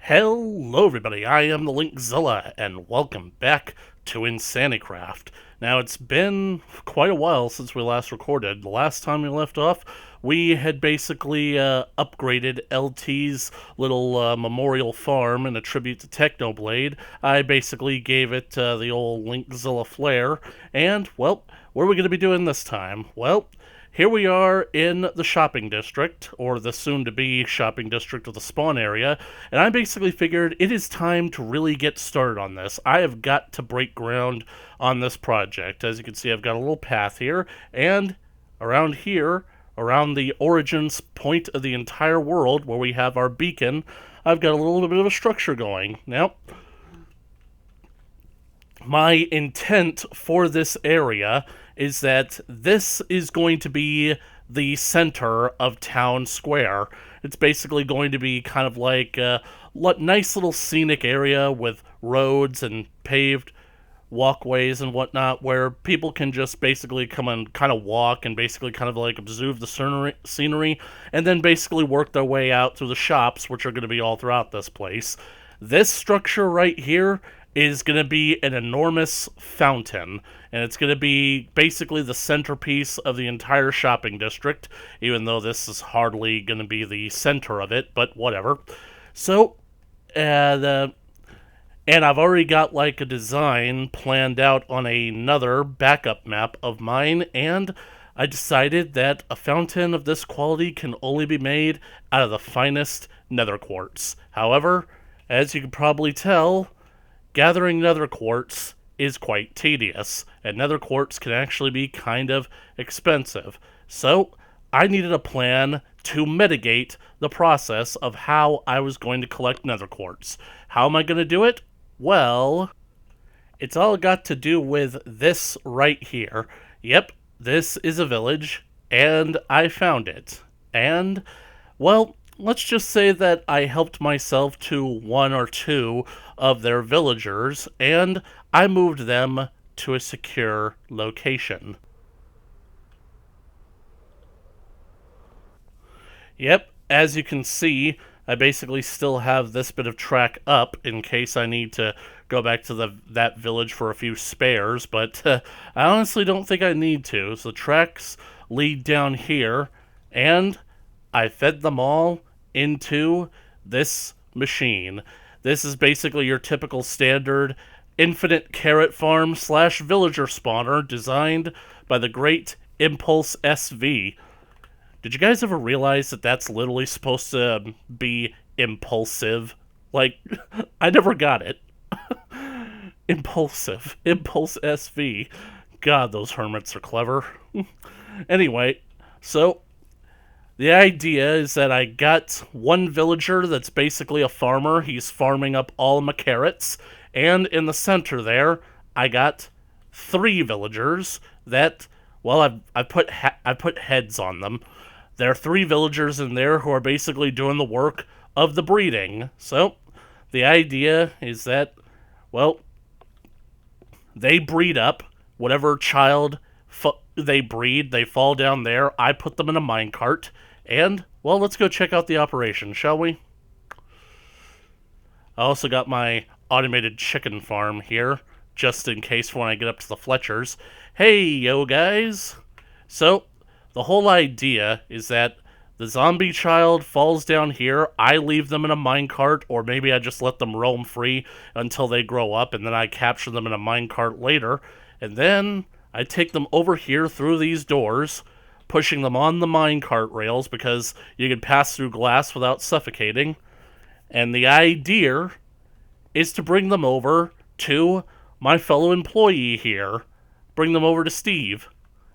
Hello everybody, I am the Linkzilla, and welcome back to InsaniCraft. Now, it's been quite a while since we last recorded. The last time we left off, we had basically upgraded LT's little memorial farm in a tribute to Technoblade. I basically gave it the old Linkzilla flair, and, well, what are we going to be doing this time? Well, here we are in the shopping district, or the soon-to-be shopping district of the spawn area, and I basically figured it is time to really get started on this. I have got to break ground on this project. As you can see, I've got a little path here, and around here, around the origins point of the entire world, where we have our beacon, I've got a little bit of a structure going. Now, my intent for this area is that this is going to be the center of town square. It's basically going to be kind of like a nice little scenic area with roads and paved walkways and whatnot, where people can just basically come and kind of walk and basically kind of like observe the scenery and then basically work their way out through the shops, which are going to be all throughout this place. This structure right here is going to be an enormous fountain, and it's going to be basically the centerpiece of the entire shopping district, even though this is hardly going to be the center of it, but whatever. So, and I've already got like a design planned out on another backup map of mine, and I decided that a fountain of this quality can only be made out of the finest nether quartz. However, as you can probably tell, gathering nether quartz is quite tedious, and nether quartz can actually be kind of expensive. So, I needed a plan to mitigate the process of how I was going to collect nether quartz. How am I going to do it? Well, it's all got to do with this right here. Yep, this is a village, and I found it. And, well, let's just say that I helped myself to one or two of their villagers, and I moved them to a secure location. Yep, as you can see, I basically still have this bit of track up in case I need to go back to that village for a few spares, but I honestly don't think I need to. So the tracks lead down here, and I fed them all into this machine. This is basically your typical standard infinite carrot farm slash villager spawner designed by the great Impulse SV. Did you guys ever realize that that's literally supposed to be impulsive? Like, I never got it. Impulsive. Impulse SV. God, those hermits are clever. Anyway, so the idea is that I got one villager that's basically a farmer. He's farming up all my carrots. And in the center there, I got three villagers that, well, I put heads on them. There are three villagers in there who are basically doing the work of the breeding. So, the idea is that, well, they breed up. Whatever child they breed, they fall down there. I put them in a minecart. And, well, let's go check out the operation, shall we? I also got my automated chicken farm here, just in case when I get up to the Fletchers. Hey, yo, guys! So, the whole idea is that the zombie child falls down here, I leave them in a minecart, or maybe I just let them roam free until they grow up, and then I capture them in a minecart later, and then I take them over here through these doors, pushing them on the minecart rails because you can pass through glass without suffocating. And the idea is to bring them over to my fellow employee here. Bring them over to Steve.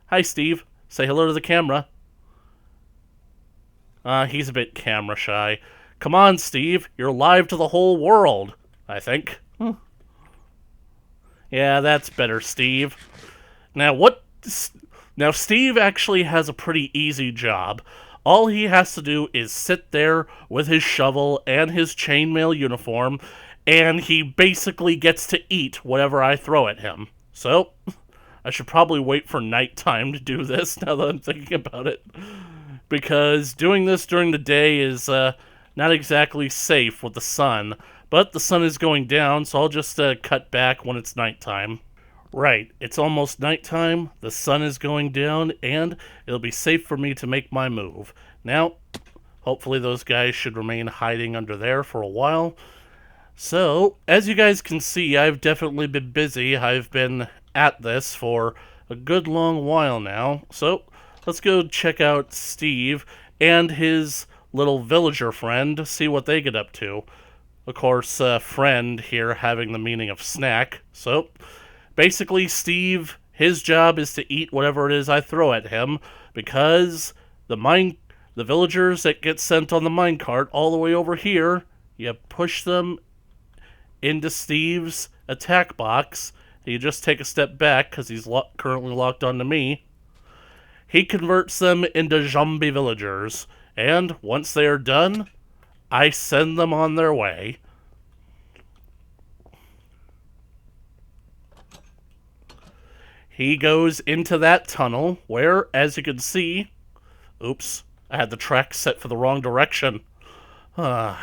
Hi, Steve. Say hello to the camera. He's a bit camera shy. Come on, Steve. You're live to the whole world, I think. Yeah, that's better, Steve. Now, Steve actually has a pretty easy job. All he has to do is sit there with his shovel and his chainmail uniform, and he basically gets to eat whatever I throw at him. So, I should probably wait for nighttime to do this, now that I'm thinking about it. Because doing this during the day is not exactly safe with the sun, but the sun is going down, so I'll just cut back when it's nighttime. Right, it's almost nighttime, the sun is going down, and it'll be safe for me to make my move. Now, hopefully those guys should remain hiding under there for a while. So, as you guys can see, I've definitely been busy. I've been at this for a good long while now. So, let's go check out Steve and his little villager friend, see what they get up to. Of course, friend here having the meaning of snack. So, basically, Steve, his job is to eat whatever it is I throw at him, because the villagers that get sent on the minecart all the way over here, you push them into Steve's attack box. You just take a step back, because he's currently locked onto me. He converts them into zombie villagers, and once they are done, I send them on their way. He goes into that tunnel where, as you can see... Oops, I had the track set for the wrong direction. I'll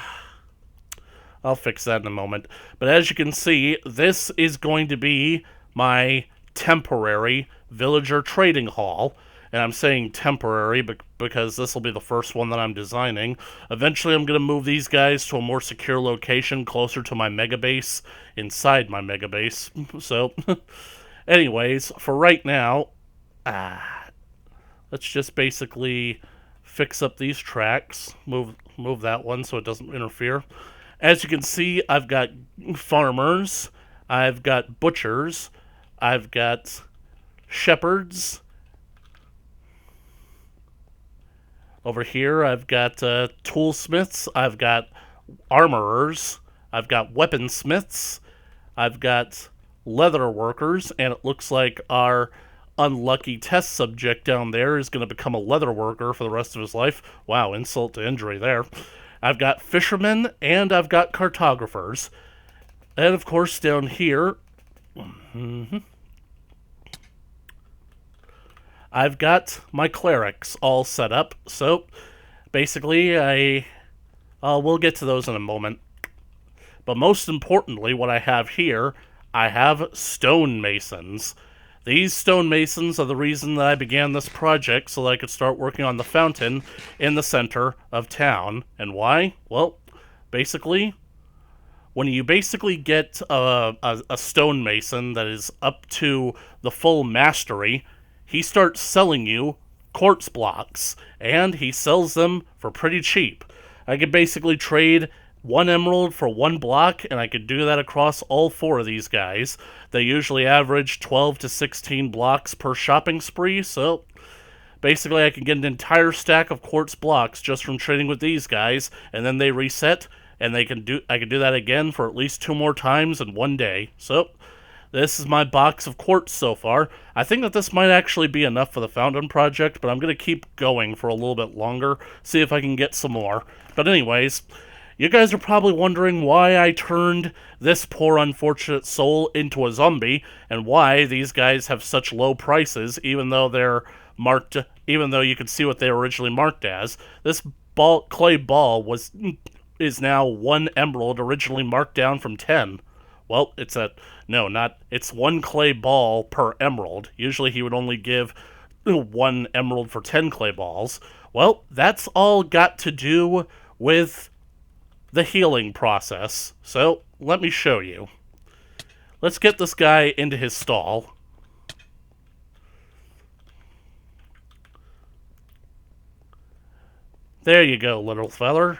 fix that in a moment. But as you can see, this is going to be my temporary villager trading hall. And I'm saying temporary because this will be the first one that I'm designing. Eventually I'm going to move these guys to a more secure location closer to my mega base, inside my mega base. So... anyways, for right now, let's just basically fix up these tracks. Move that one so it doesn't interfere. As you can see, I've got farmers, I've got butchers, I've got shepherds. Over here, I've got toolsmiths, I've got armorers, I've got weaponsmiths, I've got leather workers, and it looks like our unlucky test subject down there is going to become a leather worker for the rest of his life. Wow, insult to injury there. I've got fishermen, and I've got cartographers. And of course down here, I've got my clerics all set up. So basically, we'll get to those in a moment. But most importantly, what I have here, I have stonemasons. These stonemasons are the reason that I began this project, so that I could start working on the fountain in the center of town. And why? Well, basically, when you basically get a stonemason that is up to the full mastery, he starts selling you quartz blocks, and he sells them for pretty cheap. I could basically trade 1 emerald for 1 block, and I could do that across all 4 of these guys. They usually average 12 to 16 blocks per shopping spree, so basically I can get an entire stack of quartz blocks just from trading with these guys, and then they reset, and I can do that again for at least 2 more times in 1 day. So this is my box of quartz so far. I think that this might actually be enough for the fountain project, but I'm going to keep going for a little bit longer, see if I can get some more. But anyways, you guys are probably wondering why I turned this poor unfortunate soul into a zombie, and why these guys have such low prices, even though they're marked, even though you can see what they were originally marked as. This clay ball is now 1 emerald, originally marked down from 10. Well, it's 1 clay ball per emerald. Usually he would only give 1 emerald for 10 clay balls. Well, that's all got to do with the healing process. So, let me show you. Let's get this guy into his stall. There you go, little feller.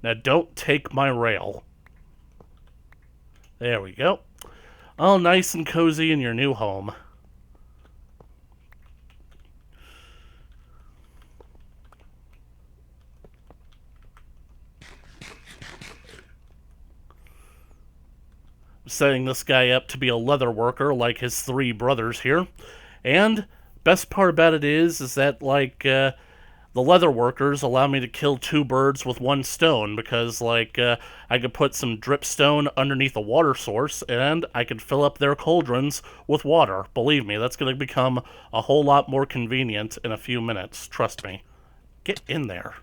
Now don't take my rail. There we go. All nice and cozy in your new home. Setting this guy up to be a leather worker like his 3 brothers here. And best part about it is that the leather workers allow me to kill 2 birds with 1 stone, because I could put some dripstone underneath a water source and I could fill up their cauldrons with water. Believe me, that's going to become a whole lot more convenient in a few minutes. Trust me. Get in there.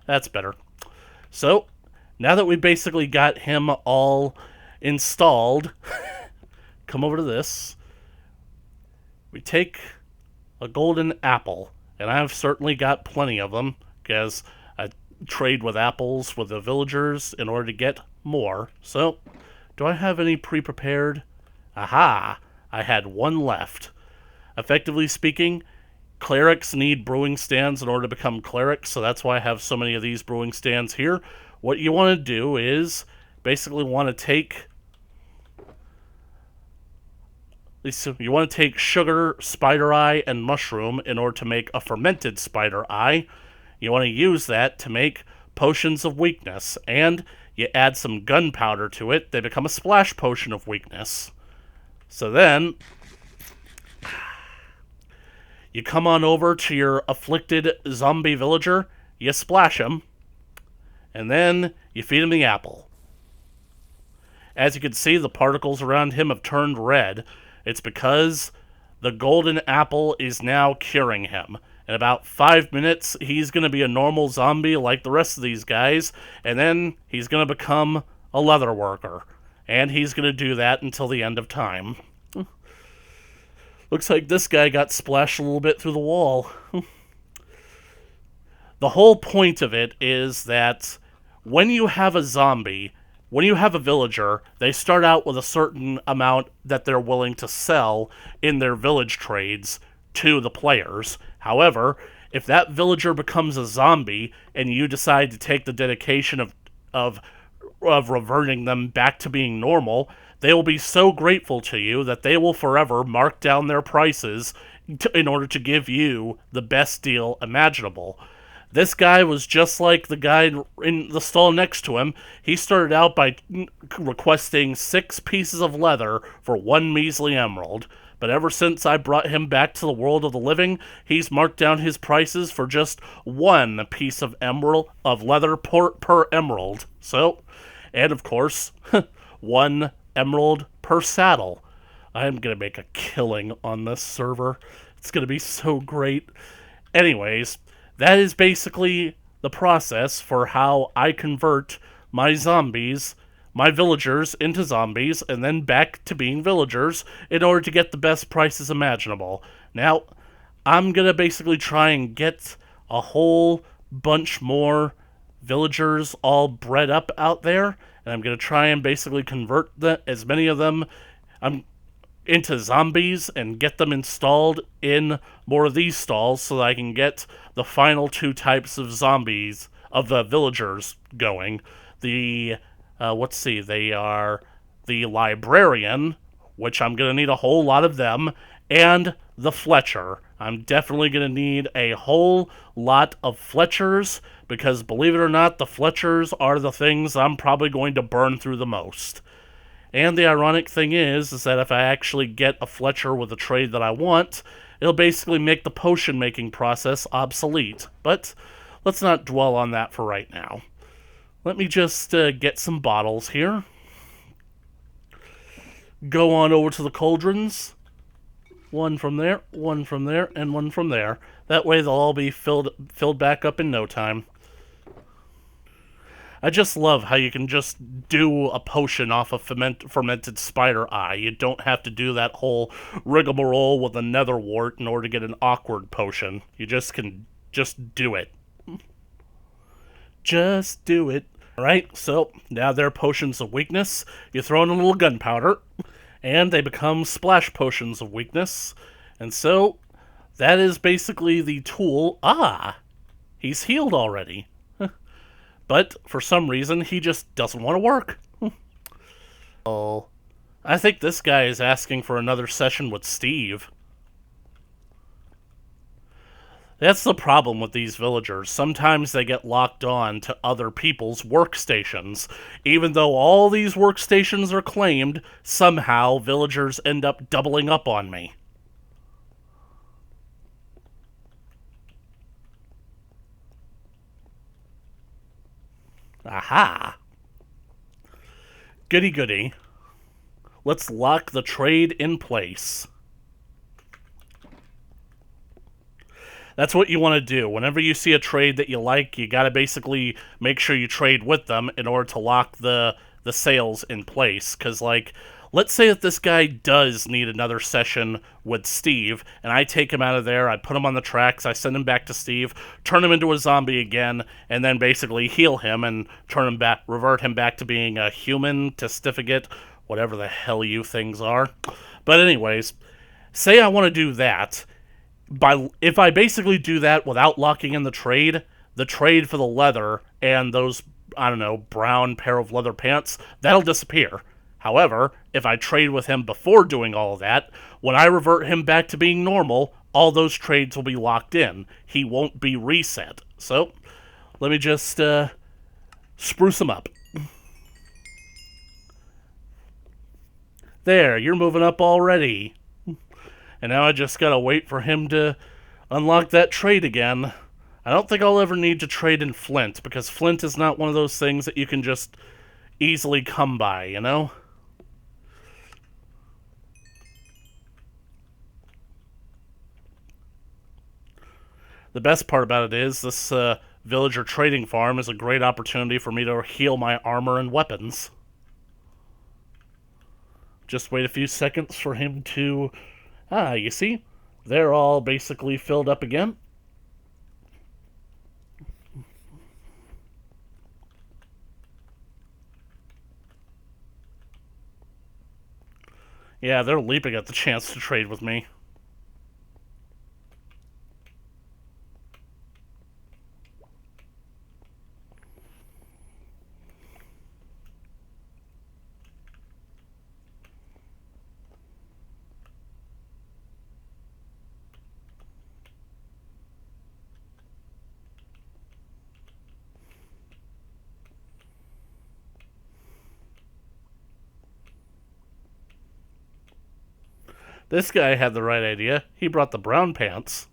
That's better. So, now that we basically got him all installed, come over to this. We take a golden apple, and I've certainly got plenty of them, because I trade with apples with the villagers in order to get more. So, do I have any pre-prepared? Aha! I had one left. Effectively speaking, clerics need brewing stands in order to become clerics, so that's why I have so many of these brewing stands here. What you want to do is basically want to take sugar, spider eye, and mushroom in order to make a fermented spider eye. You want to use that to make potions of weakness, and you add some gunpowder to it. They become a splash potion of weakness. So then you come on over to your afflicted zombie villager, you splash him, and then you feed him the apple. As you can see, the particles around him have turned red. It's because the golden apple is now curing him. In about 5 minutes, he's going to be a normal zombie like the rest of these guys, and then he's going to become a leather worker. And he's going to do that until the end of time. Looks like this guy got splashed a little bit through the wall. The whole point of it is that when you have a zombie, when you have a villager, they start out with a certain amount that they're willing to sell in their village trades to the players. However, if that villager becomes a zombie and you decide to take the dedication of reverting them back to being normal, they will be so grateful to you that they will forever mark down their prices in order to give you the best deal imaginable. This guy was just like the guy in the stall next to him. He started out by requesting 6 pieces of leather for 1 measly emerald. But ever since I brought him back to the world of the living, he's marked down his prices for just 1 piece of leather per emerald. So, and of course, 1 emerald per saddle. I'm going to make a killing on this server. It's going to be so great. Anyways, that is basically the process for how I convert my villagers into zombies, and then back to being villagers in order to get the best prices imaginable. Now, I'm going to basically try and get a whole bunch more villagers all bred up out there, and I'm going to try and basically convert as many of them into zombies and get them installed in more of these stalls so that I can get the final 2 types of zombies, of the villagers, going. They are the librarian, which I'm going to need a whole lot of them, and the Fletcher. I'm definitely going to need a whole lot of Fletchers, because believe it or not, the Fletchers are the things I'm probably going to burn through the most. And the ironic thing is that if I actually get a Fletcher with a trade that I want, it'll basically make the potion making process obsolete. But let's not dwell on that for right now. Let me just get some bottles here. Go on over to the cauldrons. 1 from there, 1 from there, and 1 from there. That way they'll all be filled back up in no time. I just love how you can just do a potion off a fermented spider eye. You don't have to do that whole rigmarole with a nether wart in order to get an awkward potion. You just can do it. Just do it. Alright, so now they're potions of weakness. You throw in a little gunpowder, and they become splash potions of weakness. And so, that is basically the tool. Ah! He's healed already. But, for some reason, he just doesn't want to work. Oh, I think this guy is asking for another session with Steve. That's the problem with these villagers. Sometimes they get locked on to other people's workstations. Even though all these workstations are claimed, somehow villagers end up doubling up on me. Aha! Goody goody. Let's lock the trade in place. That's what you want to do. Whenever you see a trade that you like, you got to basically make sure you trade with them in order to lock the sales in place. Because, like, let's say that this guy does need another session with Steve, and I take him out of there, I put him on the tracks, I send him back to Steve, turn him into a zombie again, and then basically heal him and turn him back, revert him back to being a human, testificate, whatever the hell you things are. But anyways, say I want to do that. If I basically do that without locking in the trade for the leather and those, I don't know, brown pair of leather pants, that'll disappear. However, if I trade with him before doing all of that, when I revert him back to being normal, all those trades will be locked in. He won't be reset. So, let me just spruce him up. There, you're moving up already. And now I just gotta wait for him to unlock that trade again. I don't think I'll ever need to trade in Flint, because Flint is not one of those things that you can just easily come by, you know? The best part about it is this villager trading farm is a great opportunity for me to heal my armor and weapons. Just wait a few seconds for him to... Ah, you see? They're all basically filled up again. Yeah, they're leaping at the chance to trade with me. This guy had the right idea. He brought the brown pants.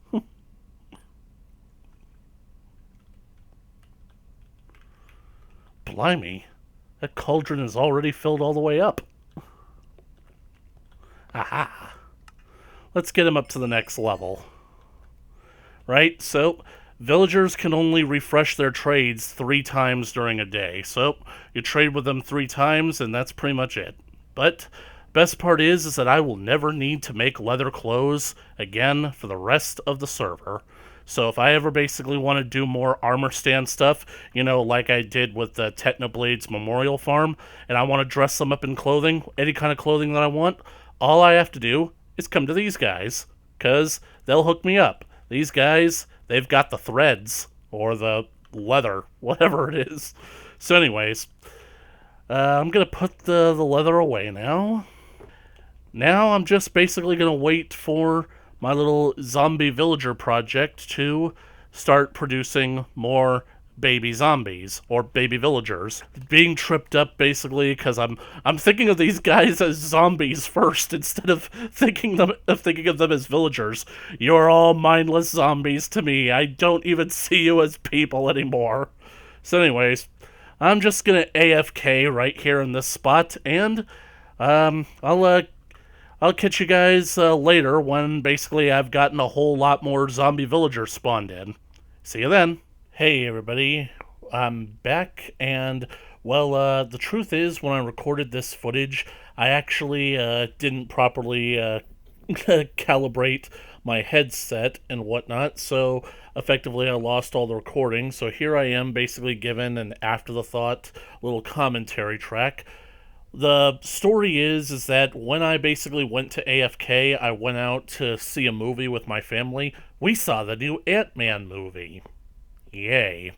Blimey. That cauldron is already filled all the way up. Aha. Let's get him up to the next level. Right? So, villagers can only refresh their trades 3 times during a day. So, you trade with them 3 times, and that's pretty much it. But... best part is that I will never need to make leather clothes again for the rest of the server. So if I ever basically want to do more armor stand stuff, you know, like I did with the Technoblade's Memorial Farm, and I want to dress them up in clothing, any kind of clothing that I want, all I have to do is come to these guys, because they'll hook me up. These guys, they've got the threads, or the leather, whatever it is. So anyways, I'm going to put the leather away now. Now I'm just basically going to wait for my little zombie villager project to start producing more baby zombies or baby villagers. Being tripped up basically because I'm thinking of these guys as zombies first instead of thinking of them as villagers. You're all mindless zombies to me. I don't even see you as people anymore. So anyways, I'm just gonna AFK right here in this spot, and I'll catch you guys later when basically I've gotten a whole lot more zombie villagers spawned in. See you then. Hey everybody, I'm back, and well, the truth is when I recorded this footage, I actually didn't properly calibrate my headset and whatnot, so effectively I lost all the recording. So here I am basically given an after-the-thought little commentary track. The story is that when I basically went to AFK, I went out to see a movie with my family. We saw the new Ant-Man movie. Yay.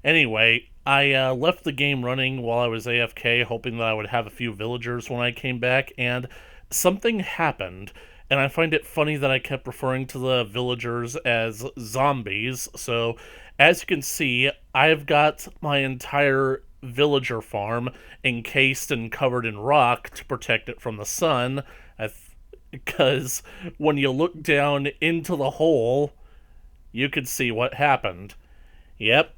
Anyway, I left the game running while I was AFK, hoping that I would have a few villagers when I came back, and something happened. And I find it funny that I kept referring to the villagers as zombies. So, as you can see, I've got my entire villager farm encased and covered in rock to protect it from the sun, because when you look down into the hole, you could see what happened. Yep.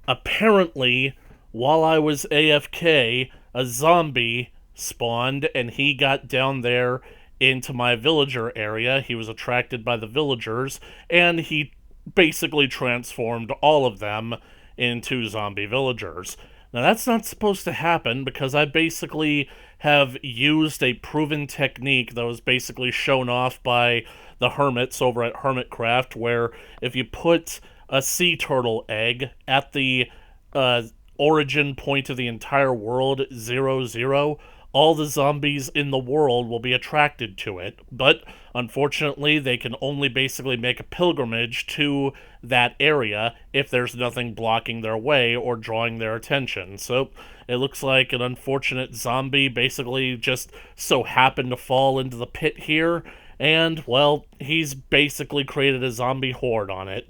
Apparently, while I was AFK, a zombie spawned, and he got down there into my villager area. He was attracted by the villagers, and he basically transformed all of them into zombie villagers. Now, that's not supposed to happen because I basically have used a proven technique that was basically shown off by the hermits over at Hermitcraft, where if you put a sea turtle egg at the uh, origin point of the entire world, 00, all the zombies in the world will be attracted to it. But unfortunately, they can only basically make a pilgrimage to that area if there's nothing blocking their way or drawing their attention. So it looks like an unfortunate zombie basically just so happened to fall into the pit here, and, well, he's basically created a zombie horde on it.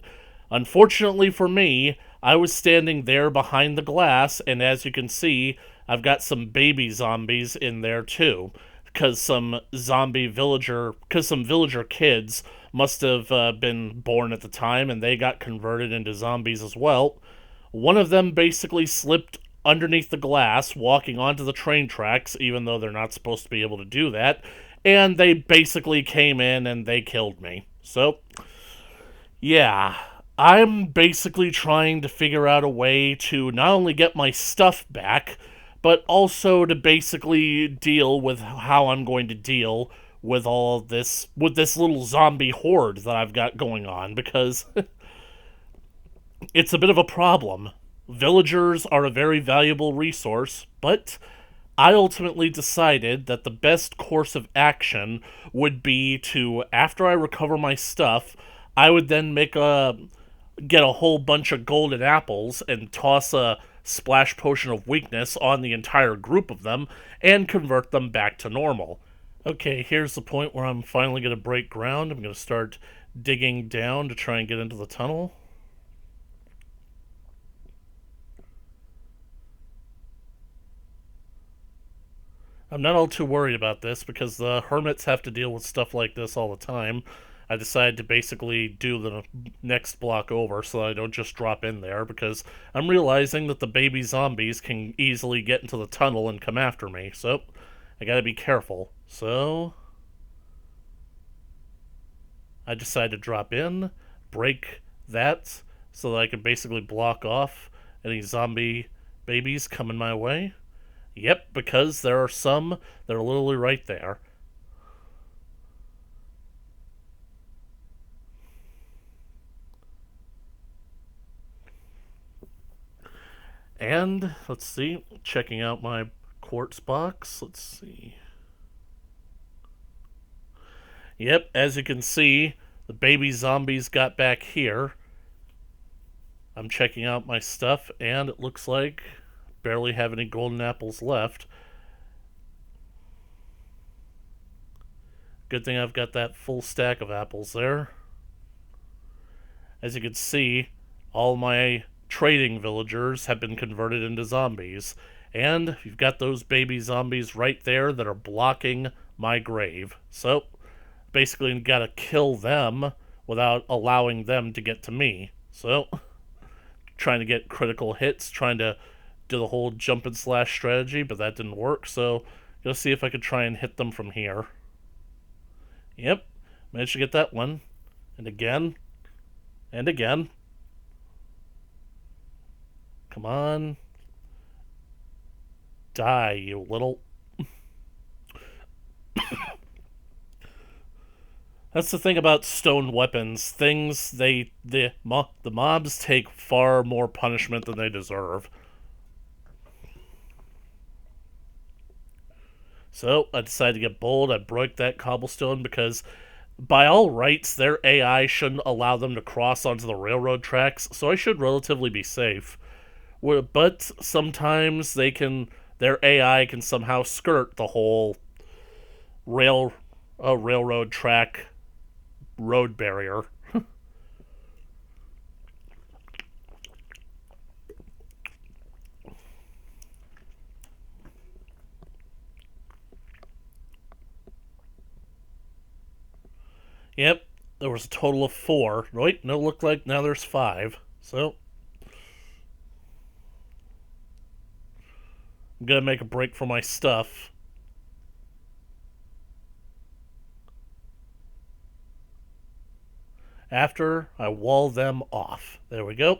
Unfortunately for me, I was standing there behind the glass, and as you can see, I've got some baby zombies in there too, because some villager kids must have been born at the time, and they got converted into zombies as well. One of them basically slipped underneath the glass, walking onto the train tracks, even though they're not supposed to be able to do that, and they basically came in and they killed me. So, yeah, I'm basically trying to figure out a way to not only get my stuff back, but also to basically deal with how I'm going to deal with all of this, with this little zombie horde that I've got going on, because it's a bit of a problem. Villagers are a very valuable resource, but I ultimately decided that the best course of action would be to, after I recover my stuff, I would then get a whole bunch of golden apples and toss a splash potion of weakness on the entire group of them and convert them back to normal. Okay, here's the point where I'm finally going to break ground. I'm going to start digging down to try and get into the tunnel. I'm not all too worried about this because the hermits have to deal with stuff like this all the time. I decided to basically do the next block over so I don't just drop in there, because I'm realizing that the baby zombies can easily get into the tunnel and come after me, so I gotta be careful. So I decided to drop in, break that, so that I can basically block off any zombie babies coming my way. Yep, because there are some that are literally right there. And, let's see, checking out my quartz box. Let's see. Yep, as you can see, the baby zombies got back here. I'm checking out my stuff, and it looks like barely have any golden apples left. Good thing I've got that full stack of apples there. As you can see, all my trading villagers have been converted into zombies. And you've got those baby zombies right there that are blocking my grave. So, basically gotta kill them without allowing them to get to me. So, trying to get critical hits, trying to do the whole jump and slash strategy, but that didn't work. So, gonna see if I could try and hit them from here. Yep, managed to get that one. And again. And again. Come on. Die, you little... That's the thing about stone weapons. The mobs take far more punishment than they deserve. So, I decided to get bold. I broke that cobblestone because, by all rights, their AI shouldn't allow them to cross onto the railroad tracks, so I should relatively be safe. But sometimes their AI can somehow skirt the whole railroad track road barrier. Yep, there was a total of 4. Wait, no, look like now there's 5. So, I'm gonna make a break for my stuff. after I wall them off. There we go.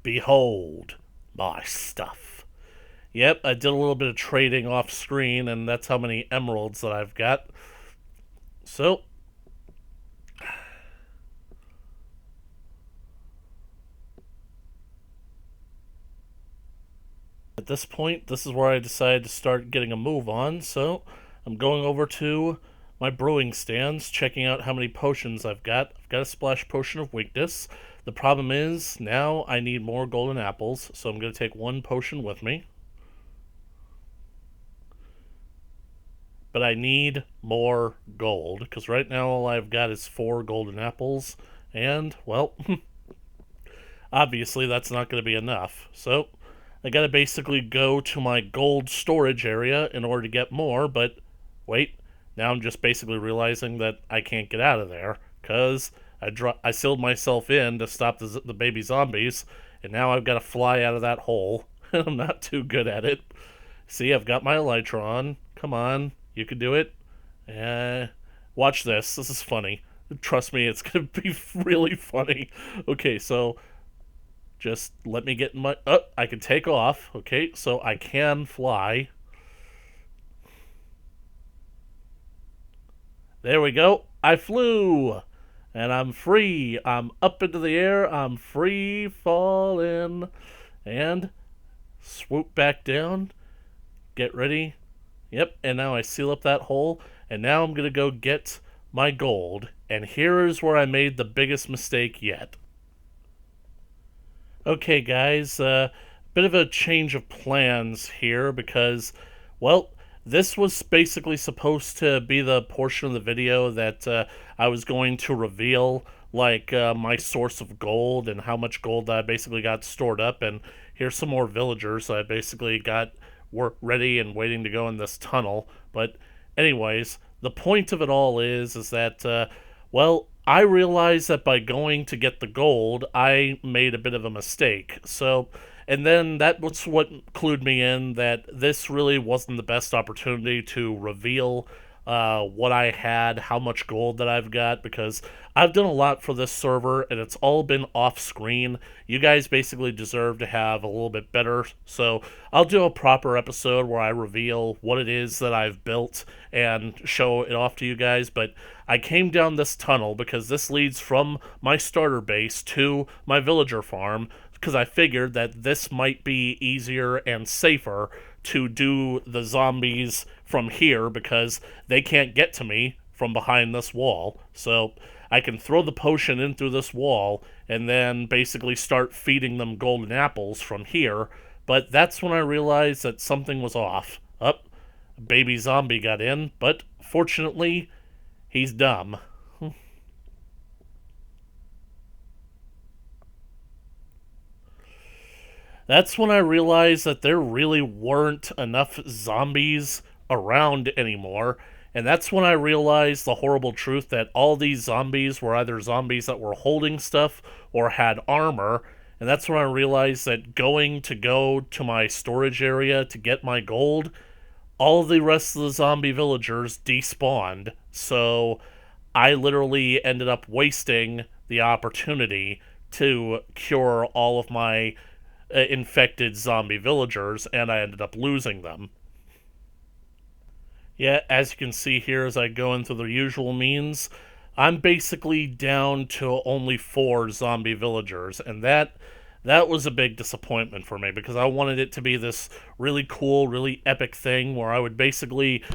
Behold my stuff. Yep, I did a little bit of trading off screen, and that's how many emeralds that I've got. So, at this point, this is where I decided to start getting a move on. So, I'm going over to my brewing stands, checking out how many potions I've got. I've got a splash potion of weakness. The problem is, now I need more golden apples, so I'm going to take one potion with me. But I need more gold, because right now all I've got is 4 golden apples, and, well, obviously that's not going to be enough. So, I gotta basically go to my gold storage area in order to get more, but wait, now I'm just basically realizing that I can't get out of there, because I sealed myself in to stop the baby zombies, and now I've got to fly out of that hole, and I'm not too good at it. See, I've got my elytra on. Come on, you can do it. Watch this. This is funny. Trust me, it's going to be really funny. Okay, so just let me get in my... Oh, I can take off. Okay, so I can fly. There we go. I flew. And I'm free. I'm up into the air. I'm free falling. And swoop back down. Get ready. Yep, and now I seal up that hole. And now I'm going to go get my gold. And here is where I made the biggest mistake yet. Okay, guys, bit of a change of plans here because, well, this was basically supposed to be the portion of the video that I was going to reveal, like, my source of gold and how much gold I basically got stored up, and here's some more villagers that I basically got ready and waiting to go in this tunnel. But anyways, the point of it all is that, well, I realized that by going to get the gold, I made a bit of a mistake. So, and then that was what clued me in that this really wasn't the best opportunity to reveal what I had, how much gold that I've got, because I've done a lot for this server, and it's all been off-screen. You guys basically deserve to have a little bit better, so I'll do a proper episode where I reveal what it is that I've built and show it off to you guys, but I came down this tunnel because this leads from my starter base to my villager farm, because I figured that this might be easier and safer to do the zombies from here because they can't get to me from behind this wall. So I can throw the potion in through this wall and then basically start feeding them golden apples from here. But that's when I realized that something was off. Baby zombie got in, but fortunately, he's dumb. That's when I realized that there really weren't enough zombies around anymore. And that's when I realized the horrible truth that all these zombies were either zombies that were holding stuff or had armor. And that's when I realized that go to my storage area to get my gold, all the rest of the zombie villagers despawned. So I literally ended up wasting the opportunity to cure all of my infected zombie villagers, and I ended up losing them. Yeah, as you can see here as I go into the usual means, I'm basically down to only 4 zombie villagers, and that was a big disappointment for me because I wanted it to be this really cool, really epic thing where I would basically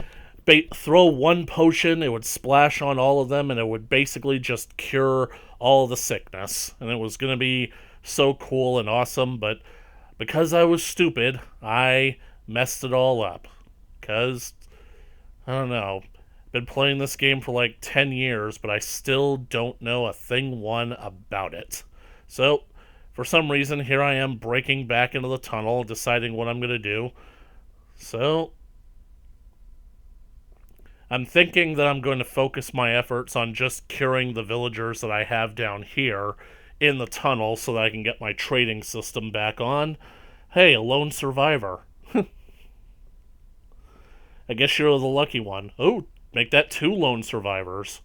throw one potion, it would splash on all of them, and it would basically just cure all the sickness. And it was going to be so cool and awesome, but because I was stupid, I messed it all up. Because, I don't know, been playing this game for like 10 years, but I still don't know a thing one about it. So, for some reason, here I am breaking back into the tunnel, deciding what I'm going to do. So, I'm thinking that I'm going to focus my efforts on just curing the villagers that I have down here in the tunnel so that I can get my trading system back on. Hey, a lone survivor. I guess you're the lucky one. Oh, make that 2 lone survivors.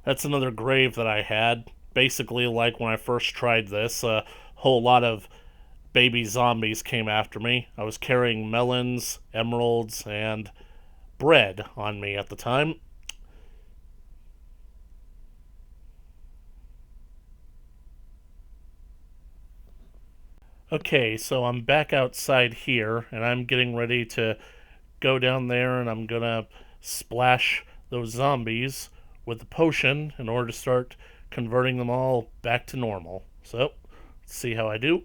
That's another grave that I had. Basically, like when I first tried this, a whole lot of baby zombies came after me. I was carrying melons, emeralds, and bread on me at the time. Okay, so I'm back outside here, and I'm getting ready to go down there, and I'm gonna splash those zombies with the potion in order to start converting them all back to normal. So, let's see how I do.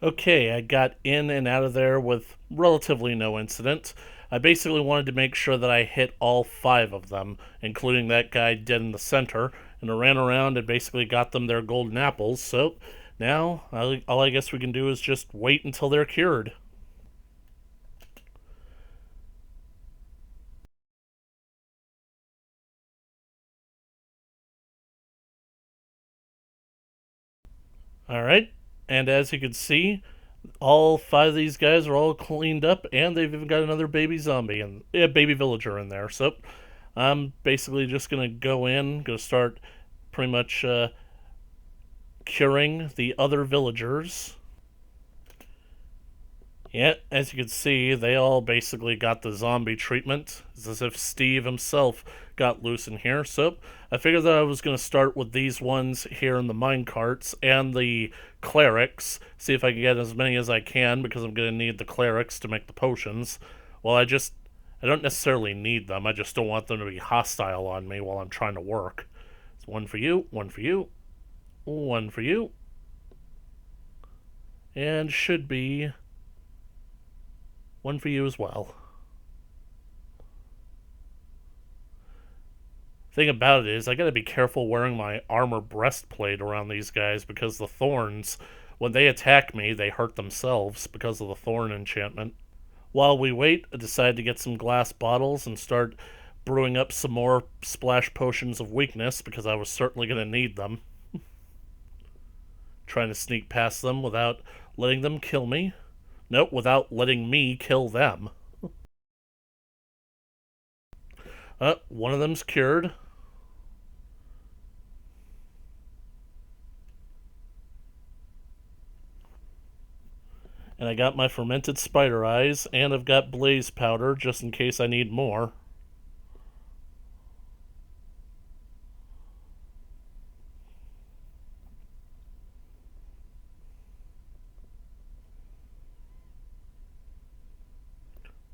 Okay, I got in and out of there with relatively no incident. I basically wanted to make sure that I hit all five of them, including that guy dead in the center, and I ran around and basically got them their golden apples. So now, all I guess we can do is just wait until they're cured. Alright, and as you can see, all five of these guys are all cleaned up, and they've even got another baby zombie and baby villager in there. So I'm basically just gonna go in, gonna start pretty much curing the other villagers. Yeah, as you can see, they all basically got the zombie treatment. It's as if Steve himself got loose in here. So I figured that I was going to start with these ones here in the minecarts and the clerics. See if I can get as many as I can, because I'm going to need the clerics to make the potions. Well, I don't necessarily need them. I just don't want them to be hostile on me while I'm trying to work. It's one for you, one for you, one for you, and should be one for you as well. Thing about it is, I gotta be careful wearing my armor breastplate around these guys, because the thorns, when they attack me, they hurt themselves because of the thorn enchantment. While we wait, I decide to get some glass bottles and start brewing up some more splash potions of weakness, because I was certainly gonna need them. Trying to sneak past them without letting them kill me. Nope, without letting me kill them. One of them's cured. And I got my fermented spider eyes, and I've got blaze powder just in case I need more.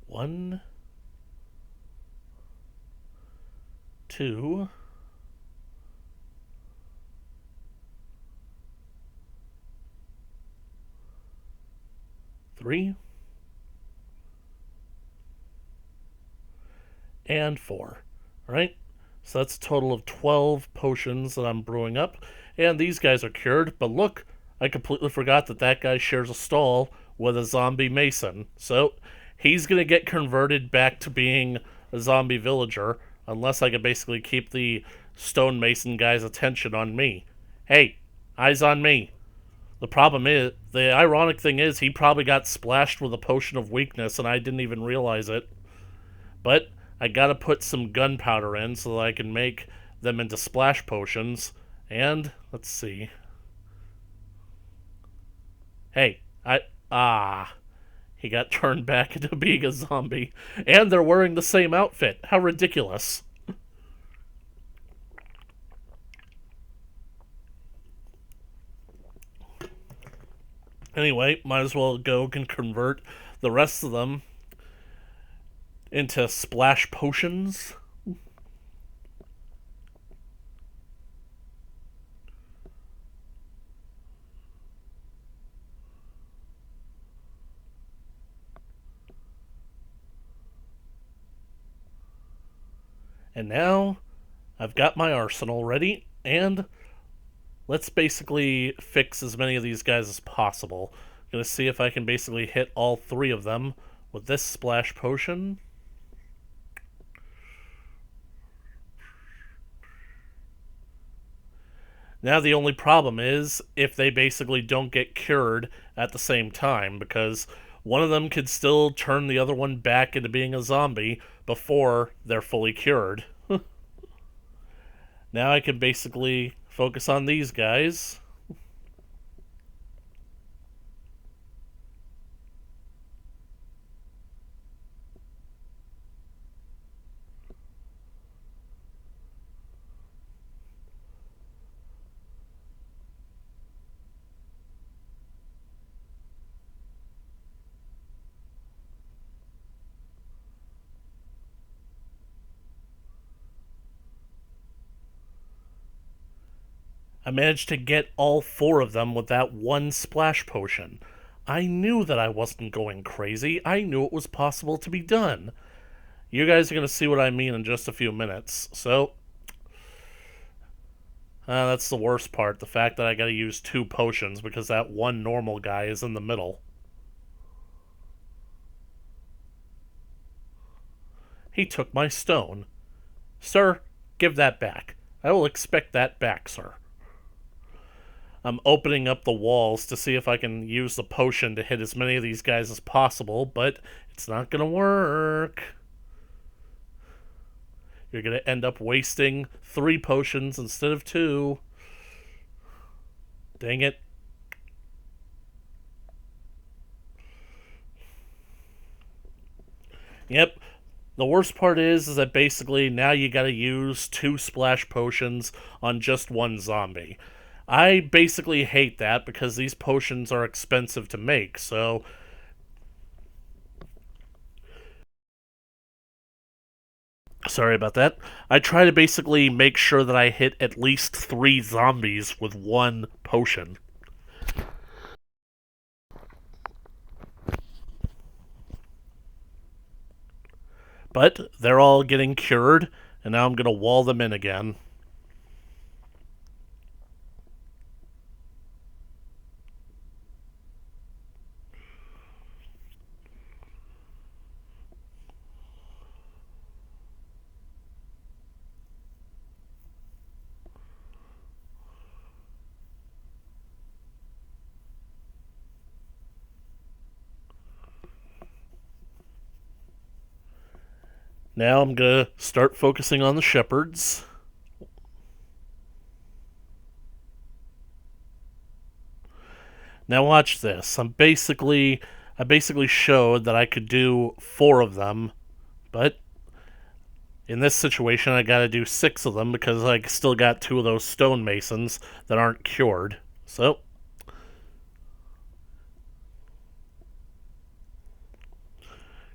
One, two, three, and four. Alright? So that's a total of 12 potions that I'm brewing up. And these guys are cured, but look, I completely forgot that that guy shares a stall with a zombie mason. So he's gonna get converted back to being a zombie villager, unless I can basically keep the stonemason guy's attention on me. Hey, eyes on me. The ironic thing is, he probably got splashed with a potion of weakness and I didn't even realize it. But I gotta put some gunpowder in so that I can make them into splash potions. And, let's see. Hey, he got turned back into being a zombie. And they're wearing the same outfit. How ridiculous. Anyway, might as well go and convert the rest of them into splash potions. And now I've got my arsenal ready, and let's basically fix as many of these guys as possible. I'm gonna see if I can basically hit all 3 of them with this splash potion. Now the only problem is if they basically don't get cured at the same time, because one of them could still turn the other one back into being a zombie before they're fully cured. Now I can basically focus on these guys. I managed to get all 4 of them with that one splash potion. I knew that I wasn't going crazy. I knew it was possible to be done. You guys are going to see what I mean in just a few minutes. So, that's the worst part. The fact that I got to use 2 potions because that one normal guy is in the middle. He took my stone. Sir, give that back. I will expect that back, sir. I'm opening up the walls to see if I can use the potion to hit as many of these guys as possible, but it's not going to work. You're going to end up wasting 3 potions instead of 2. Dang it. Yep. The worst part is that basically now you got to use 2 splash potions on just one zombie. I basically hate that because these potions are expensive to make, so sorry about that. I try to basically make sure that I hit at least 3 zombies with one potion. But they're all getting cured, and now I'm going to wall them in again. Now I'm going to start focusing on the shepherds. Now watch this. I basically showed that I could do 4 of them, but in this situation I gotta do 6 of them because I still got 2 of those stonemasons that aren't cured. So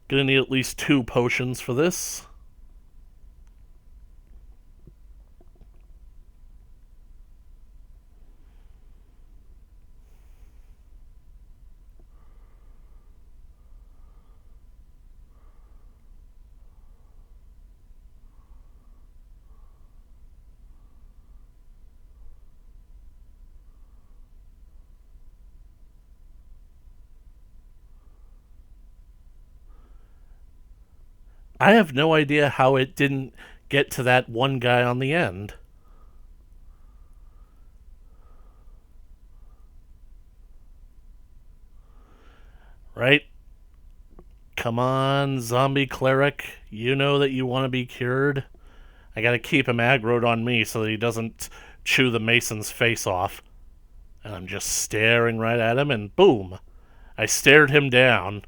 gonna need at least 2 potions for this. I have no idea how it didn't get to that one guy on the end. Right? Come on, zombie cleric. You know that you want to be cured. I gotta keep him aggroed on me so that he doesn't chew the mason's face off. And I'm just staring right at him, and boom! I stared him down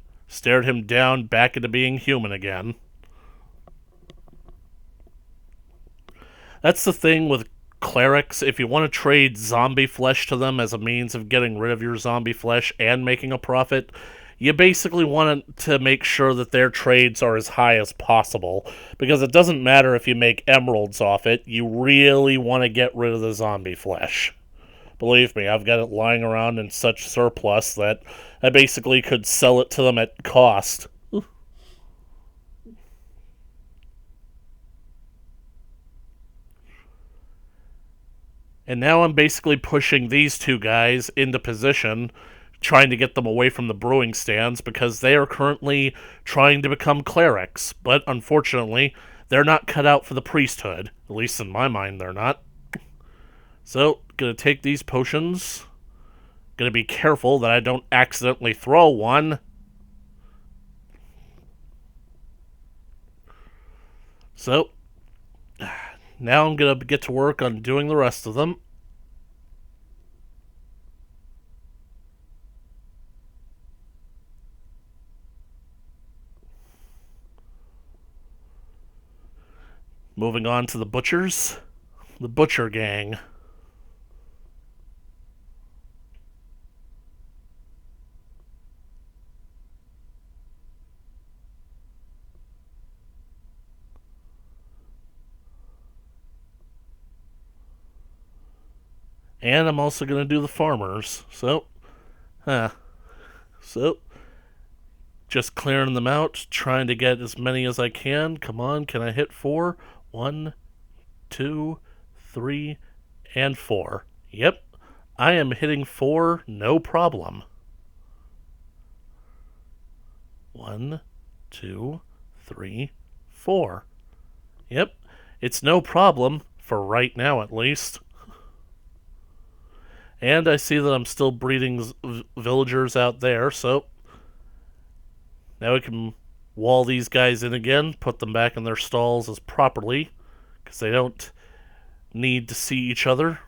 back into being human again. That's the thing with clerics. If you want to trade zombie flesh to them as a means of getting rid of your zombie flesh and making a profit, you basically want to make sure that their trades are as high as possible, because it doesn't matter if you make emeralds off it, you really want to get rid of the zombie flesh. Believe me, I've got it lying around in such surplus that I basically could sell it to them at cost. And now I'm basically pushing these two guys into position, trying to get them away from the brewing stands because they are currently trying to become clerics. But unfortunately, they're not cut out for the priesthood. At least in my mind, they're not. So, gonna take these potions. Gonna be careful that I don't accidentally throw one. So, now I'm gonna get to work on doing the rest of them. Moving on to the butchers. The butcher gang. And I'm also going to do the farmers. So, so, just clearing them out, trying to get as many as I can. Come on, can I hit 4? 1, 2, 3, and 4. Yep, I am hitting 4, no problem. 1, 2, 3, 4. Yep, it's no problem, for right now at least. And I see that I'm still breeding villagers out there, so now we can wall these guys in again, put them back in their stalls as properly, because they don't need to see each other.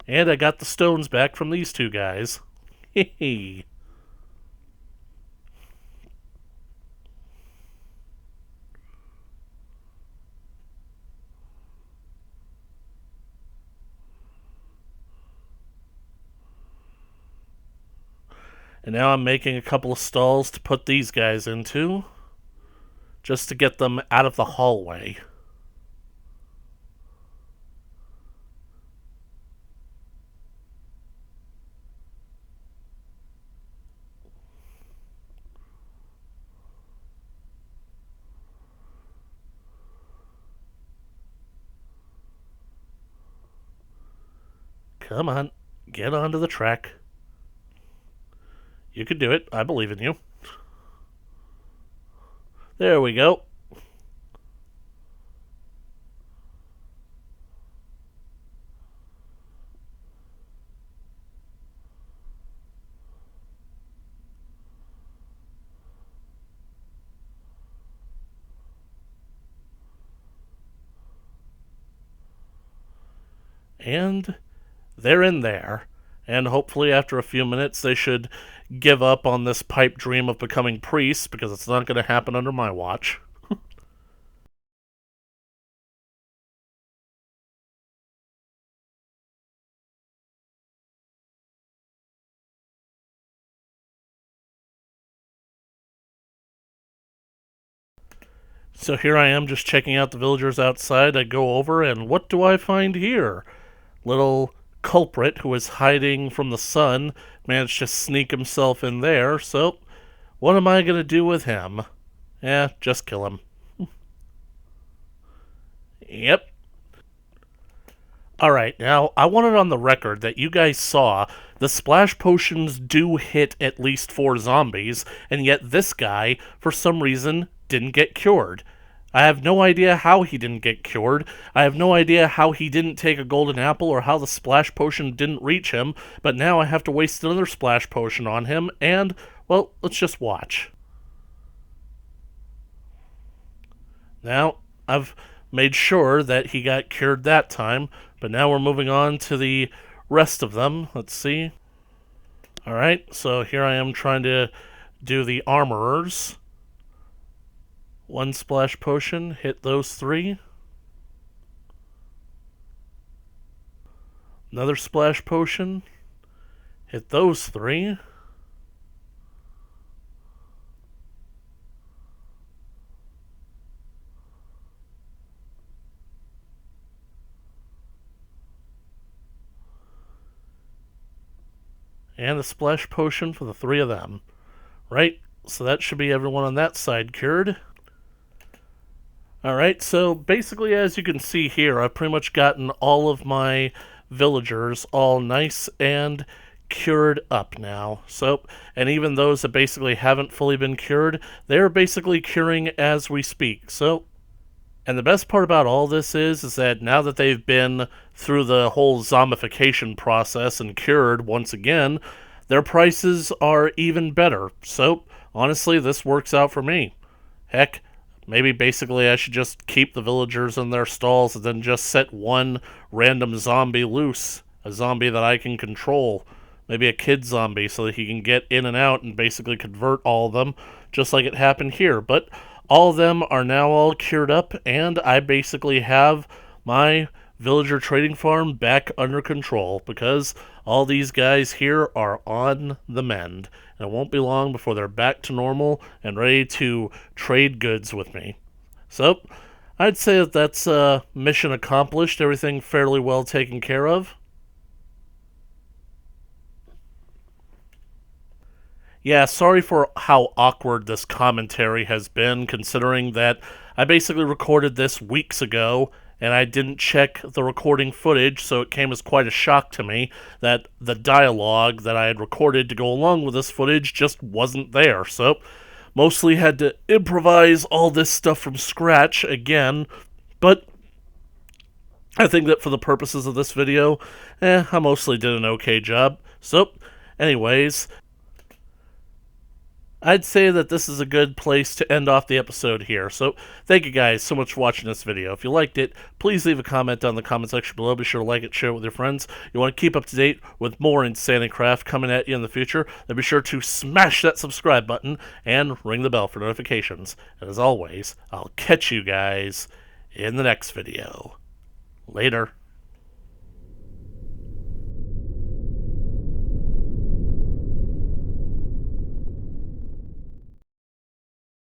And I got the stones back from these two guys. Hehe. And now I'm making a couple of stalls to put these guys into, just to get them out of the hallway. Come on, get onto the track. You can do it. I believe in you. There we go. And they're in there. And hopefully, after a few minutes, they should give up on this pipe dream of becoming priests, because it's not going to happen under my watch. So here I am just checking out the villagers outside. I go over, and what do I find here? Little culprit who is hiding from the sun managed to sneak himself in there, so what am I going to do with him? Just kill him. Yep. Alright, now I want it on the record that you guys saw the splash potions do hit at least 4 zombies, and yet this guy, for some reason, didn't get cured. I have no idea how he didn't get cured. I have no idea how he didn't take a golden apple or how the splash potion didn't reach him, but now I have to waste another splash potion on him, and, well, let's just watch. Now, I've made sure that he got cured that time, but now we're moving on to the rest of them. Let's see. Alright, so here I am trying to do the armorers. 1 splash potion, hit those 3. Another splash potion, hit those 3. And a splash potion for the 3 of them. Right, so that should be everyone on that side cured. Alright, so basically as you can see here, I've pretty much gotten all of my villagers all nice and cured up now. So, and even those that basically haven't fully been cured, they're basically curing as we speak. So, and the best part about all this is that now that they've been through the whole zombification process and cured once again, their prices are even better. So, honestly, this works out for me. Heck, maybe basically I should just keep the villagers in their stalls and then just set one random zombie loose. A zombie that I can control. Maybe a kid zombie so that he can get in and out and basically convert all of them, just like it happened here. But all of them are now all cured up, and I basically have my villager trading farm back under control because all these guys here are on the mend. And it won't be long before they're back to normal and ready to trade goods with me. So, I'd say that that's mission accomplished, everything fairly well taken care of. Yeah, sorry for how awkward this commentary has been, considering that I basically recorded this weeks ago and I didn't check the recording footage, so it came as quite a shock to me that the dialogue that I had recorded to go along with this footage just wasn't there. So, mostly had to improvise all this stuff from scratch again, but I think that for the purposes of this video, I mostly did an okay job. So, anyways, I'd say that this is a good place to end off the episode here. So, thank you guys so much for watching this video. If you liked it, please leave a comment down in the comment section below. Be sure to like it, share it with your friends. You want to keep up to date with more InsaniCraft coming at you in the future, then be sure to smash that subscribe button and ring the bell for notifications. And as always, I'll catch you guys in the next video. Later.